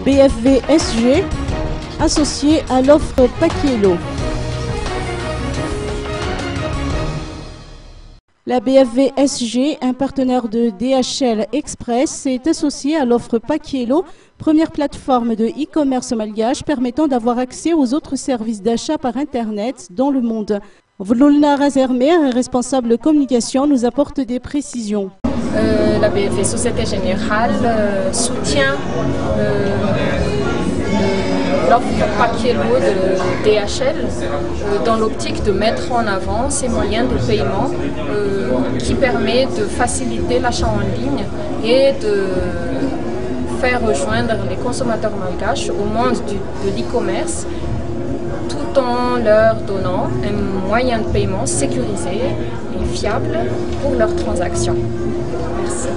BFV SG, associé à l'offre Pakielo. La BFV SG, un partenaire de DHL Express, est associée à l'offre Pakielo, première plateforme de e-commerce malgache permettant d'avoir accès aux autres services d'achat par Internet dans le monde. Vlulna Razermer, responsable communication, nous apporte des précisions. La BFV Société Générale soutient l'offre Pakielo de DHL dans l'optique de mettre en avant ces moyens de paiement qui permet de faciliter l'achat en ligne et de faire rejoindre les consommateurs malgaches au monde de l'e-commerce tout en leur donnant un moyen de paiement sécurisé et fiable pour leurs transactions. Merci.